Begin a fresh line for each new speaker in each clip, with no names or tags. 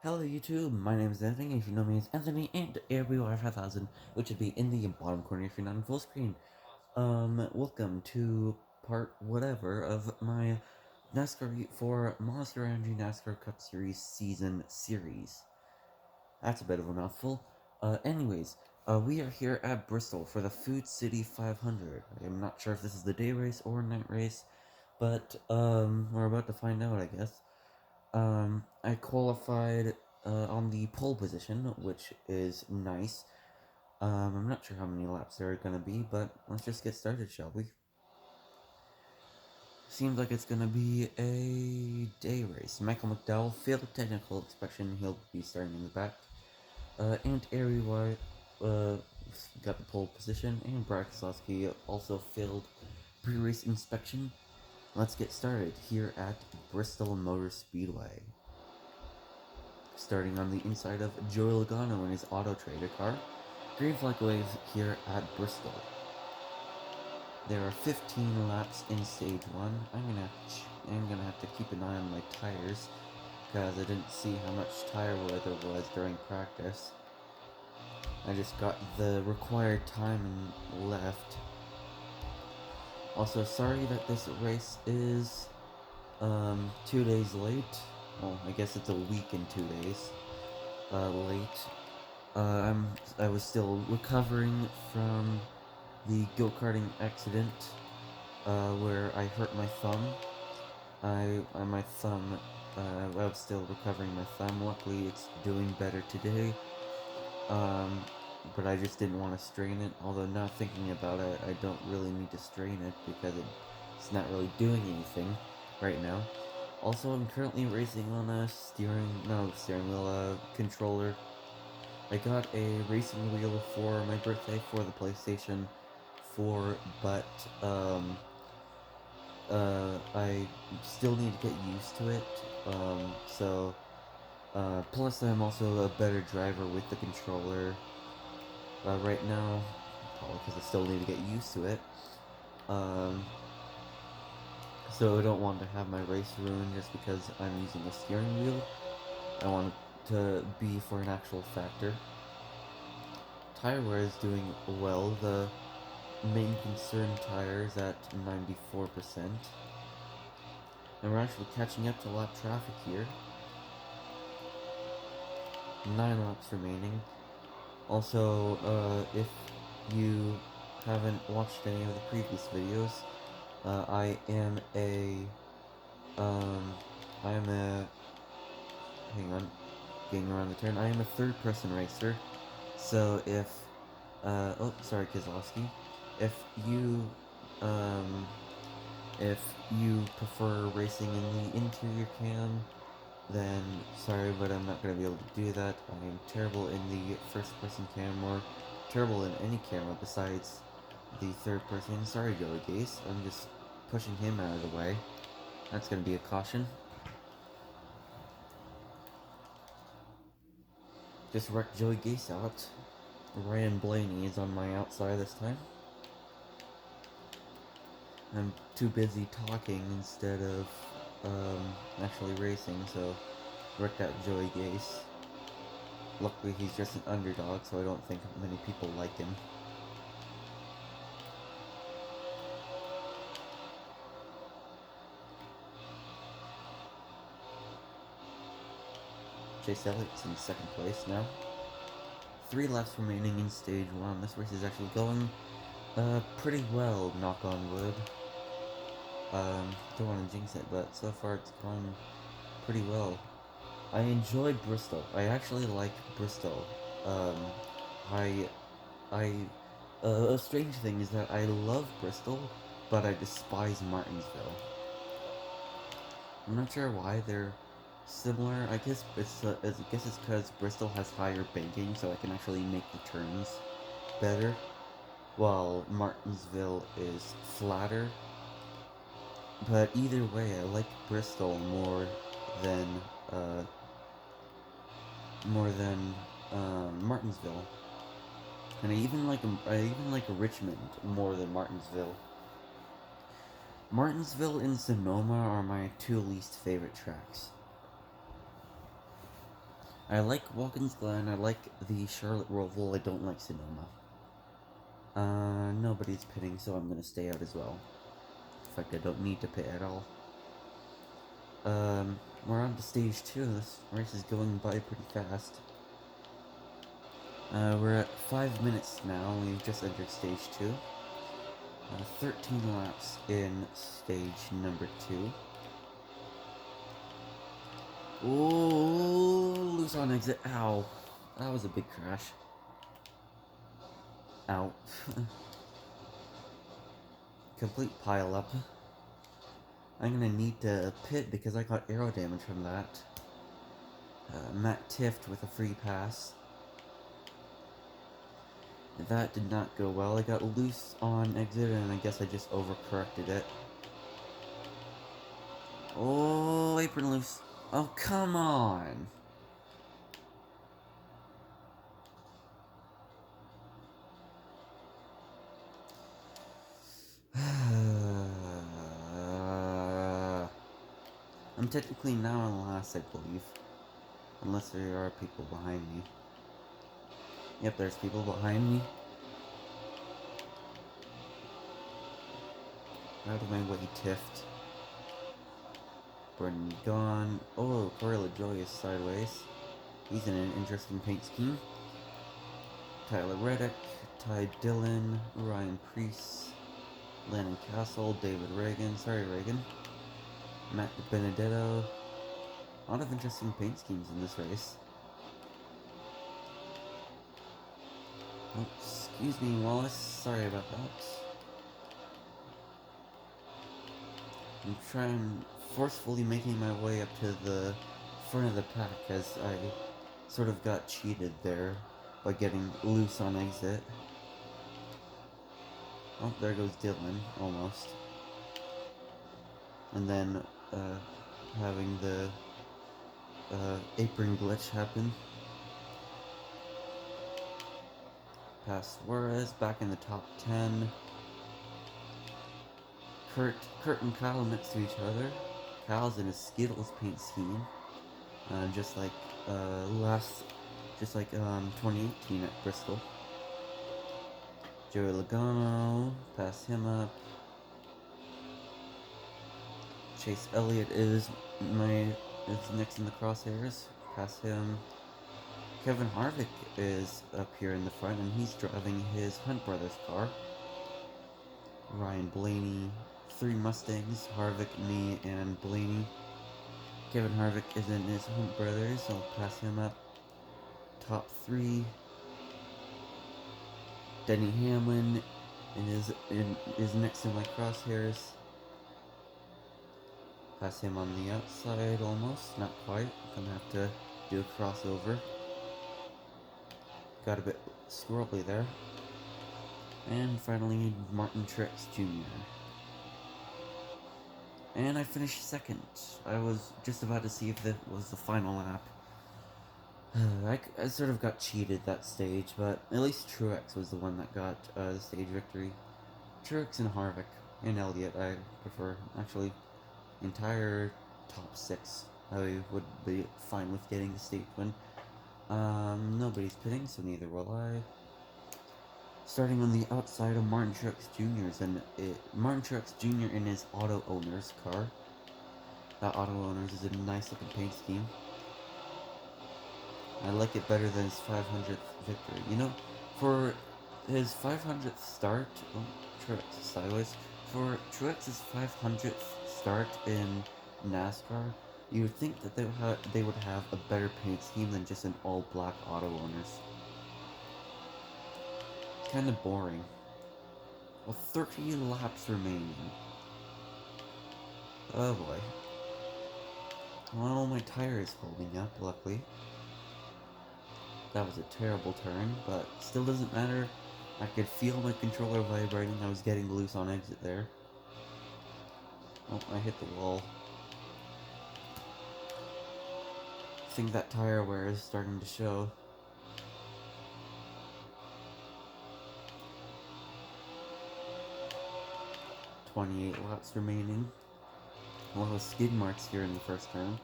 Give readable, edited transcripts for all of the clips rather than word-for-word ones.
Hello YouTube, my name is Anthony, if you know me as Anthony, and AirBR 5000, which would be in the bottom corner if you're not in full screen. Welcome to part whatever of my NASCAR for Monster Energy NASCAR Cup Series series. That's a bit of a mouthful. We are here at Bristol for the Food City 500. I'm not sure if this is the day race or night race, but, we're about to find out, I guess. I qualified on the pole position, which is nice. I'm not sure how many laps there are gonna be, but let's just get started, shall we? Seems like it's gonna be a day race. Michael McDowell failed technical inspection. He'll be starting in the back. And Ari White got the pole position, and Brad Keselowski also failed pre-race inspection. Let's get started here at Bristol Motor Speedway. Starting on the inside of Joey Logano in his Auto Trader car. Green flag wave here at Bristol. There are 15 laps in stage 1. I'm gonna have to keep an eye on my tires because I didn't see how much tire wear there was during practice. I just got the required time and left. Also, sorry that this race is 2 days late. Well, I guess it's a week and 2 days late. I was still recovering from the go-karting accident, where I hurt my thumb. I was still recovering my thumb. Luckily, it's doing better today. But I just didn't want to strain it. Although now thinking about it, I don't really need to strain it because it's not really doing anything right now. Also, I'm currently racing on a steering wheel controller. I got a racing wheel for my birthday for the PlayStation 4, but I still need to get used to it. Plus I'm also a better driver with the controller right now, probably because I still need to get used to it. So I don't want to have my race ruined just because I'm using a steering wheel. I want it to be for an actual factor. Tire wear is doing well. The main concern tire is at 94%. And we're actually catching up to lap traffic here. 9 laps remaining. Also, if you haven't watched any of the previous videos, I am a, hang on, getting around the turn. I am a third-person racer, so if, oh, sorry, Keselowski. If you, if you prefer racing in the interior cam, then sorry, but I'm not going to be able to do that. I am terrible in the first-person cam, or terrible in any camera besides the third person. Sorry, Joey Gase. I'm just pushing him out of the way. That's going to be a caution. Just wrecked Joey Gase out. Ryan Blaney is on my outside this time. I'm too busy talking instead of actually racing, so wrecked out Joey Gase. Luckily, he's just an underdog, so I don't think many people like him. Chase Elliott's in second place now. 3 laps remaining in stage 1. This race is actually going pretty well, knock on wood. Don't want to jinx it, but so far it's gone pretty well. I enjoyed Bristol. I actually like Bristol. A strange thing is that I love Bristol, but I despise Martinsville. I'm not sure why they're similar. I guess it's because Bristol has higher banking, so I can actually make the turns better, while Martinsville is flatter. But either way, I like Bristol more than Martinsville, and I even like Richmond more than Martinsville. Martinsville and Sonoma are my 2 least favorite tracks. I like Watkins Glen, I like the Charlotte Roval, I don't like Sonoma. Nobody's pitting, so I'm gonna stay out as well. In fact, I don't need to pit at all. We're on to stage 2. This race is going by pretty fast. We're at 5 minutes now. We've just entered stage 2. 13 laps in stage number 2. Oh, loose on exit. Ow. That was a big crash. Ow. Complete pile up. I'm gonna need to pit because I got aero damage from that. Matt tiffed with a free pass. That did not go well. I got loose on exit and I guess I just overcorrected it. Oh, apron loose. Oh, come on. I'm technically now on last, I believe. Unless there are people behind me. Yep, there's people behind me. Out of my way, tiffed. Brendan gone. Oh, Corey LaJoy is sideways. He's in an interesting paint scheme. Tyler Reddick, Ty Dillon, Ryan Priest, Landon Castle, David Reagan. Sorry, Reagan. Matt Benedetto. A lot of interesting paint schemes in this race. Oh, excuse me, Wallace. Sorry about that. I'm trying forcefully making my way up to the front of the pack as I sort of got cheated there by getting loose on exit. Oh, there goes Dylan, almost. And then, having the, apron glitch happen. Past Suarez, back in the top 10. Kurt and Kyle next to each other. Kyle's in a Skittles paint scheme. Just like, 2018 at Bristol. Joey Logano, pass him up. Chase Elliott is next in the crosshairs. Pass him. Kevin Harvick is up here in the front, and he's driving his Hunt Brothers car. Ryan Blaney, 3 Mustangs, Harvick, me, and Blaney. Kevin Harvick is in his Hunt Brothers, so I'll pass him up. Top 3. Denny Hamlin is next in my crosshairs. Pass him on the outside almost, not quite. Gonna have to do a crossover. Got a bit squirrely there. And finally, Martin Truex Jr. And I finished second. I was just about to see if that was the final lap. I sort of got cheated that stage, but at least Truex was the one that got the stage victory. Truex and Harvick and Elliott I prefer. Actually, entire top 6 I would be fine with getting the stage win. Nobody's pitting, so neither will I. Starting on the outside of Martin Truex Jr.'s, and Martin Truex Jr. in his Auto Owners car. That Auto Owners is a nice looking paint scheme. I like it better than his 500th victory. You know, for his 500th start, oh, Truex is sideways. For Truex's 500th start in NASCAR, you would think that they would have a better paint scheme than just an all-black Auto Owners. It's kind of boring. Well, 30 laps remaining. Oh boy. Well, my tire is holding up, luckily. That was a terrible turn, but still doesn't matter. I could feel my controller vibrating. I was getting loose on exit there. Oh, I hit the wall. I think that tire wear is starting to show. "28 laps remaining. A lot of skid marks here in the first turn.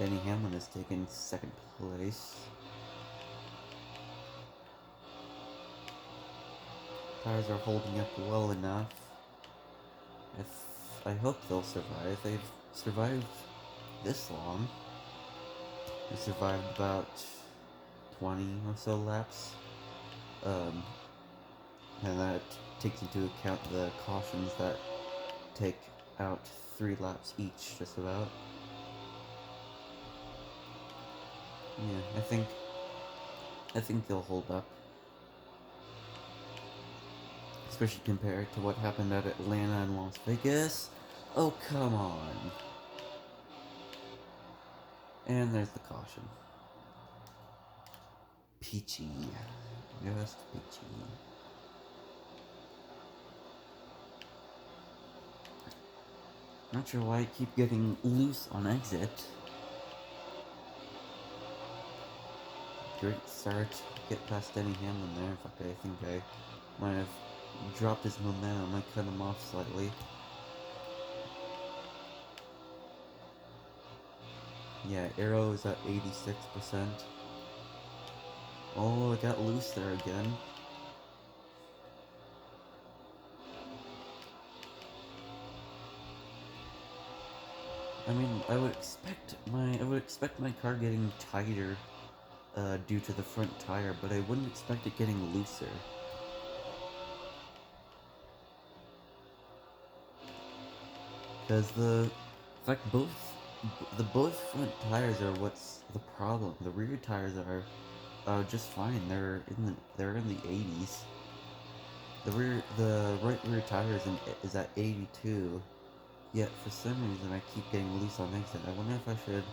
Denny Hamlin has taken second place. Tires are holding up well enough. I hope they'll survive. They've survived this long. They survived about 20 or so laps. And that takes into account the cautions that take out 3 laps each, just about. Yeah, I think they'll hold up. Especially compared to what happened at Atlanta and Las Vegas. Oh, come on. And there's the caution. Peachy. Just peachy. Not sure why I keep getting loose on exit. Great start. Get past Denny Hamlin there. In fact, I think I might have dropped his momentum. I cut him off slightly. Yeah, Arrow is at 86%. Oh, I got loose there again. I mean, I would expect my car getting tighter due to the front tire, but I wouldn't expect it getting looser. Because both front tires are what's the problem. The rear tires are just fine. They're in the 80s. The right rear tire is at 82. Yet for some reason I keep getting loose on exit. I wonder if I should.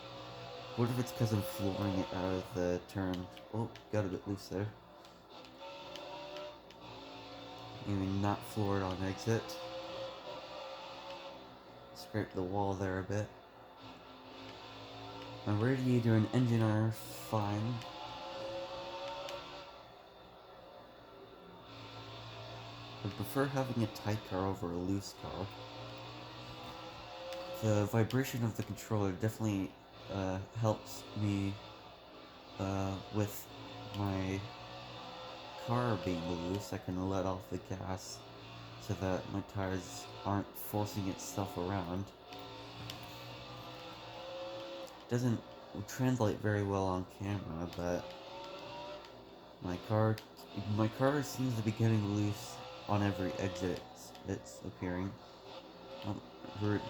What if it's because I'm flooring it out of the turn? Oh, got a bit loose there. Maybe not floor it on exit. Scrape the wall there a bit. My radiator and engine are fine. I prefer having a tight car over a loose car. The vibration of the controller definitely helps me with my car being loose. I can let off the gas so that my tires aren't forcing itself around. Doesn't translate very well on camera, but my car seems to be getting loose on every exit it's appearing.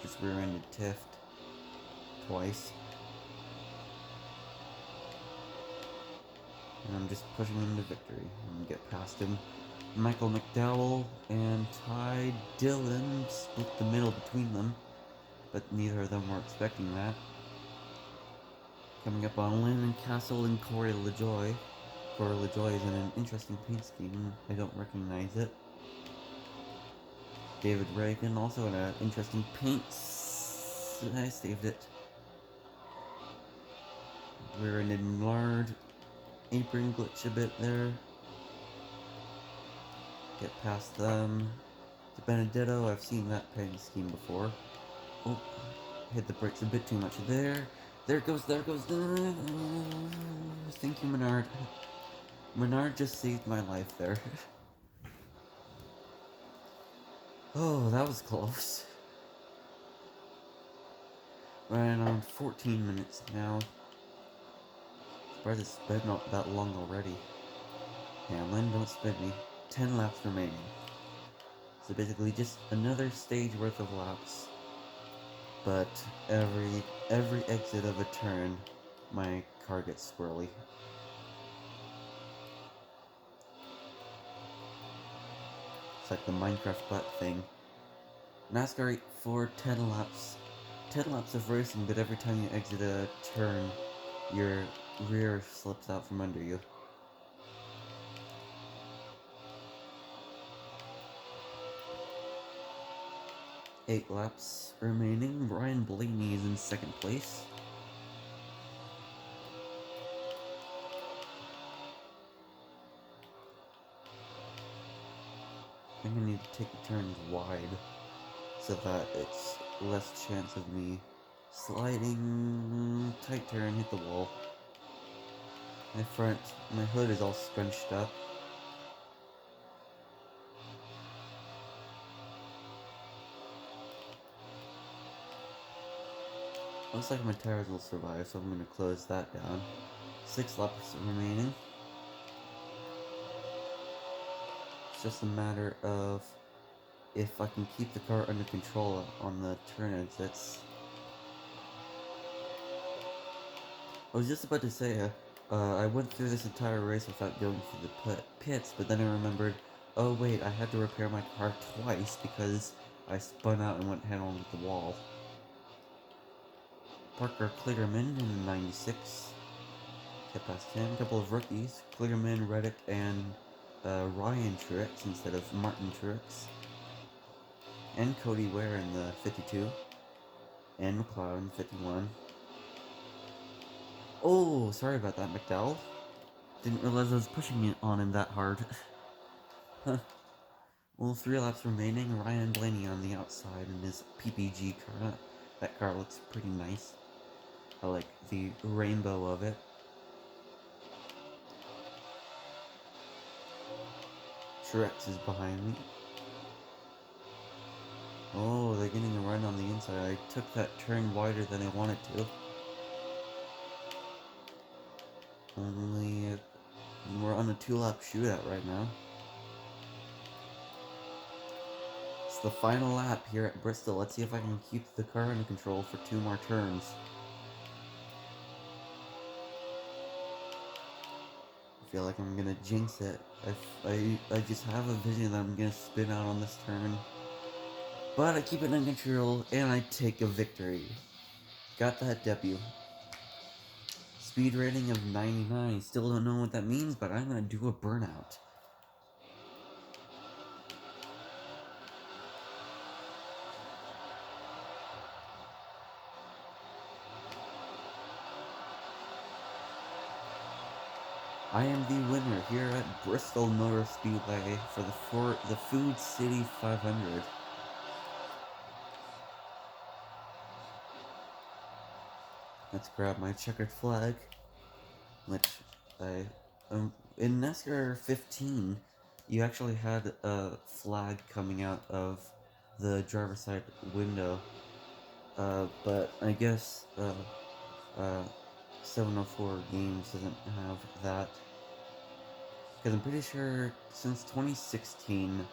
Just rear-ended Tift twice. And I'm just pushing him to victory and get past him. Michael McDowell and Ty Dillon split the middle between them, but neither of them were expecting that. Coming up on Landon Castle and Corey LaJoy. Corey LaJoy is in an interesting paint scheme. I don't recognize it. David Reagan also in an interesting paint. I saved it. We're in Enlard. Apron glitch a bit there. Get past them. To Benedetto, I've seen that paint scheme before. Oh, hit the brakes a bit too much there. There goes. Thank you, Menard. Menard just saved my life there. Oh, that was close. Running on 14 minutes now. Surprised it's been not that long already. Hamlin, don't spin me. 10 laps remaining. So basically just another stage worth of laps. But every exit of a turn, my car gets swirly. It's like the Minecraft butt thing. NASCAR for 10 laps. 10 laps of racing, but every time you exit a turn, your rear slips out from under you. Eight laps remaining. Ryan Blaney is in second place. I'm gonna need to take the turns wide so that it's less chance of me sliding tight turn, hit the wall. My hood is all scrunched up. Looks like my tires will survive, so I'm gonna close that down. 6 laps remaining. It's just a matter of if I can keep the car under control on the turn exits. I was just about to say, I went through this entire race without going through the pits, but then I remembered, oh wait, I had to repair my car twice because I spun out and went head-on with the wall. Parker Kligerman in 96. Kept past him. A couple of rookies, Kligerman, Reddick, and Ryan Truex instead of Martin Truex. And Cody Ware in the 52. And McLeod in the 51. Oh, sorry about that, McDowell. Didn't realize I was pushing it on him that hard. Huh. Well, 3 laps remaining. Ryan Blaney on the outside in his PPG car. That car looks pretty nice. I like the rainbow of it. Truex is behind me. Oh, they're getting a run on the inside. I took that turn wider than I wanted to. Only we're on a 2-lap shootout right now. It's the final lap here at Bristol. Let's see if I can keep the car under control for 2 more turns. I feel like I'm gonna jinx it. I just have a vision that I'm gonna spin out on this turn. But I keep it under control and I take a victory. Got that W. Speed rating of 99. Still don't know what that means, but I'm gonna do a burnout. I am the winner here at Bristol Motor Speedway for the Food City 500. Let's grab my checkered flag, which in NASCAR 15, you actually had a flag coming out of the driver's side window, but I guess 704 Games doesn't have that, because I'm pretty sure since 2016,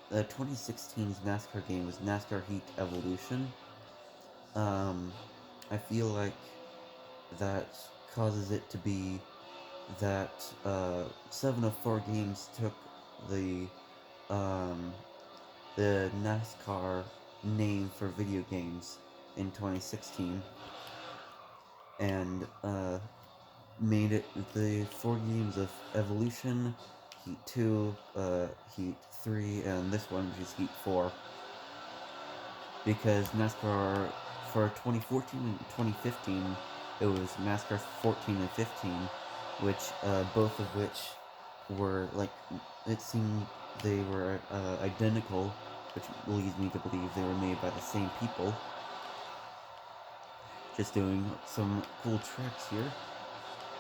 the 2016's NASCAR game was NASCAR Heat Evolution. I feel like that causes it to be that 704 Games took the NASCAR name for video games in 2016 and made it the 4 games of Evolution, Heat 2, Heat 3, and this one, which is Heat 4. Because NASCAR for 2014 and 2015, it was NASCAR 14 and 15, which both of which were like, it seemed they were identical, which leads me to believe they were made by the same people. Just doing some cool tricks here.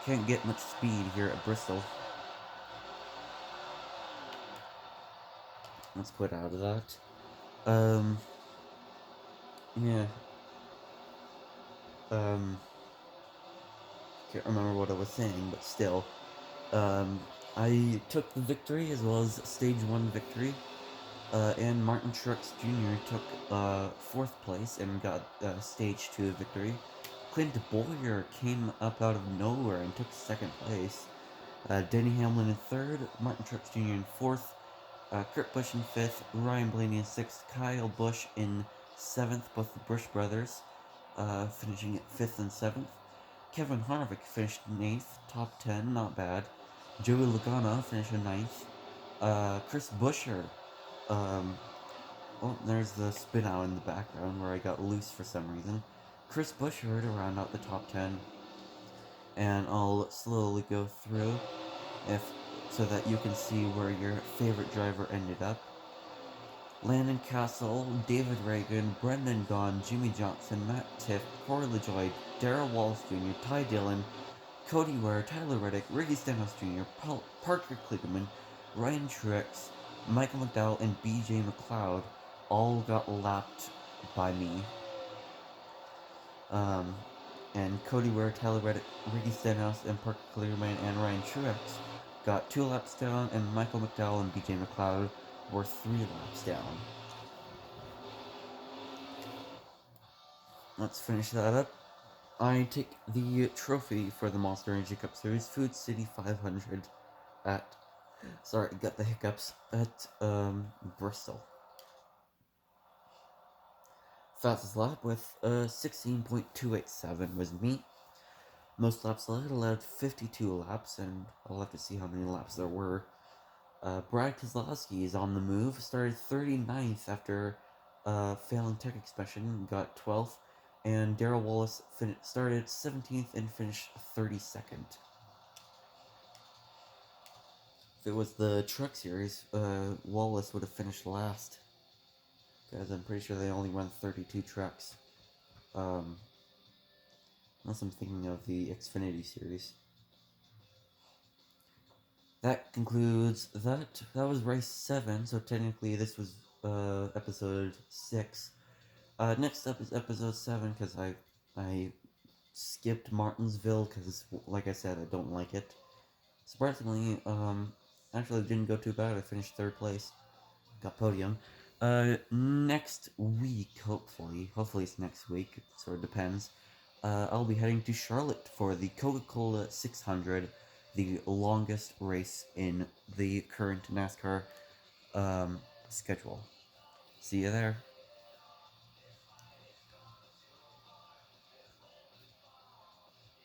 Can't get much speed here at Bristol. Let's quit out of that. Yeah. Can't remember what I was saying, but still. I took the victory as well as stage 1 victory. And Martin Truex Jr. took 4th place and got stage 2 victory. Clint Bowyer came up out of nowhere and took 2nd place. Denny Hamlin in 3rd, Martin Truex Jr. in 4th, Kurt Busch in 5th, Ryan Blaney in 6th, Kyle Busch in 7th, both the Busch brothers finishing at 5th and 7th. Kevin Harvick finished in 8th, top 10, not bad. Joey Logano finished in 9th. Chris Buescher, oh, there's the spin out in the background where I got loose for some reason. Chris Buescher to round out the top 10. And I'll slowly go through so that you can see where your favorite driver ended up. Landon Castle, David Reagan, Brendan Gaughan, Jimmy Johnson, Matt Tiff, Corey LaJoy, Darrell Wallace Jr., Ty Dillon, Cody Ware, Tyler Reddick, Ricky Stenhouse Jr., Parker Kligerman, Ryan Truex, Michael McDowell, and BJ McLeod all got lapped by me. And Cody Ware, Tyler Reddick, Ricky Stenhouse, and Parker Kligerman, and Ryan Truex got 2 laps down, and Michael McDowell and BJ McLeod were 3 laps down. Let's finish that up. I take the trophy for the Monster Energy Cup Series, Food City 500 at, sorry, got the hiccups, at, Bristol. Fastest lap with, 16.287 was me. Most laps allowed 52 laps, and I'll have to see how many laps there were. Brad Keselowski is on the move, started 39th after, failing tech inspection, got 12th. And Darrell Wallace started 17th and finished 32nd. If it was the Truck Series, Wallace would have finished last. Because I'm pretty sure they only run 32 trucks. Unless I'm thinking of the Xfinity Series. That concludes that. That was race 7, so technically this was, episode 6. Next up is episode 7, because I skipped Martinsville, because, like I said, I don't like it. Surprisingly, actually it didn't go too bad. I finished 3rd place. Got podium. Next week, hopefully it's next week, so it depends. I'll be heading to Charlotte for the Coca-Cola 600, the longest race in the current NASCAR, schedule. See you there.